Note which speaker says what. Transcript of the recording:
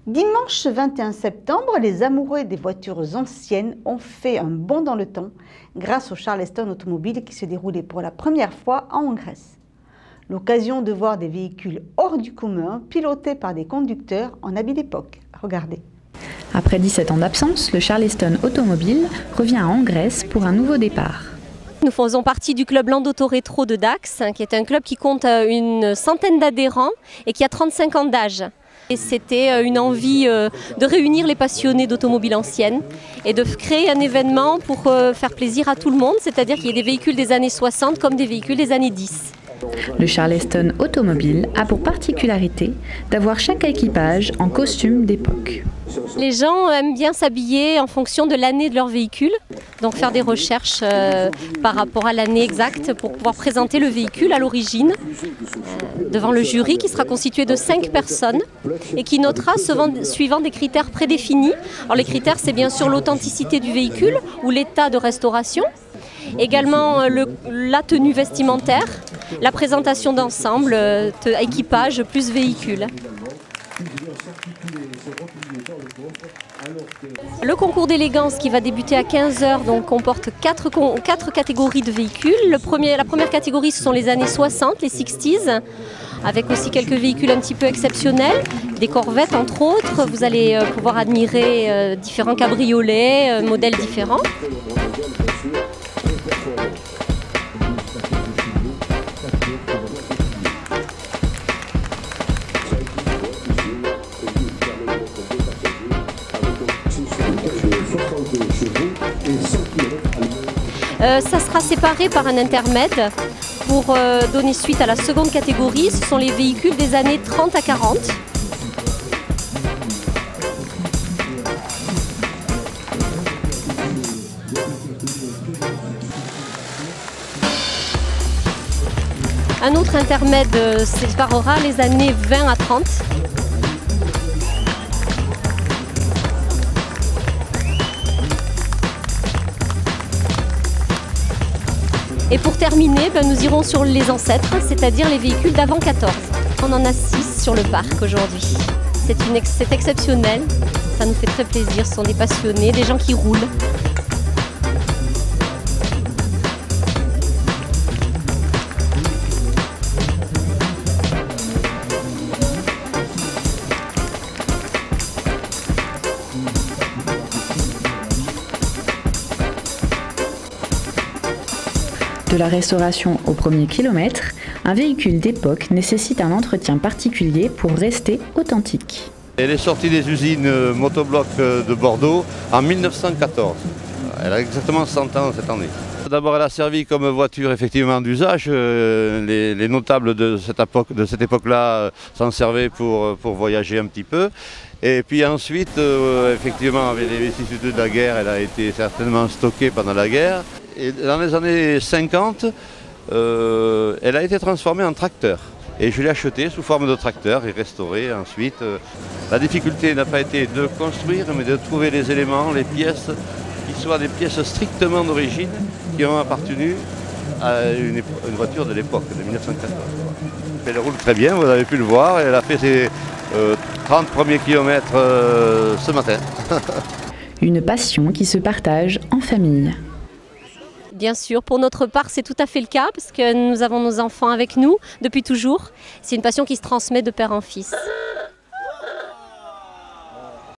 Speaker 1: Dimanche 21 septembre, les amoureux des voitures anciennes ont fait un bond dans le temps grâce au Charleston Automobile qui se déroulait pour la première fois en Grèce. L'occasion de voir des véhicules hors du commun pilotés par des conducteurs en habit d'époque. Regardez.
Speaker 2: Après 17 ans d'absence, le Charleston Automobile revient en Grèce pour un nouveau départ.
Speaker 3: Nous faisons partie du club Land Auto Rétro de Dax, qui est un club qui compte une centaine d'adhérents et qui a 35 ans d'âge. C'était une envie de réunir les passionnés d'automobiles anciennes et de créer un événement pour faire plaisir à tout le monde, c'est-à-dire qu'il y ait des véhicules des années 60 comme des véhicules des années 10.
Speaker 2: Le Charleston Automobile a pour particularité d'avoir chaque équipage en costume d'époque.
Speaker 3: Les gens aiment bien s'habiller en fonction de l'année de leur véhicule, donc faire des recherches par rapport à l'année exacte pour pouvoir présenter le véhicule à l'origine devant le jury qui sera constitué de 5 personnes et qui notera suivant des critères prédéfinis. Alors les critères, c'est bien sûr l'authenticité du véhicule ou l'état de restauration, également la tenue vestimentaire, la présentation d'ensemble, équipage plus véhicule. Le concours d'élégance qui va débuter à 15 h donc, comporte 4 catégories de véhicules. La première catégorie, ce sont les années 60, les 60s, avec aussi quelques véhicules un petit peu exceptionnels, des Corvettes entre autres. Vous allez pouvoir admirer différents cabriolets, modèles différents. Ça sera séparé par un intermède pour donner suite à la seconde catégorie. Ce sont les véhicules des années 30 à 40. Un autre intermède séparera les années 20 à 30. Et pour terminer, nous irons sur les ancêtres, c'est-à-dire les véhicules d'avant 14. On en a 6 sur le parc aujourd'hui. C'est exceptionnel, ça nous fait très plaisir, ce sont des passionnés, des gens qui roulent.
Speaker 2: De la restauration au premier kilomètre, un véhicule d'époque nécessite un entretien particulier pour rester authentique.
Speaker 4: Elle est sortie des usines Motobloc de Bordeaux en 1914. Elle a exactement 100 ans cette année. D'abord, elle a servi comme voiture effectivement d'usage. Les notables de cette époque-là s'en servaient pour voyager un petit peu. Et puis ensuite, effectivement, avec les vicissitudes de la guerre, elle a été certainement stockée pendant la guerre. Et dans les années 50, elle a été transformée en tracteur. Et je l'ai achetée sous forme de tracteur et restaurée ensuite. La difficulté n'a pas été de construire, mais de trouver les éléments, les pièces, qui soient des pièces strictement d'origine, qui ont appartenu à une voiture de l'époque, de 1914. Elle roule très bien, vous avez pu le voir, elle a fait ses 30 premiers kilomètres ce matin.
Speaker 2: Une passion qui se partage en famille.
Speaker 3: Bien sûr, pour notre part, c'est tout à fait le cas, parce que nous avons nos enfants avec nous depuis toujours. C'est une passion qui se transmet de père en fils.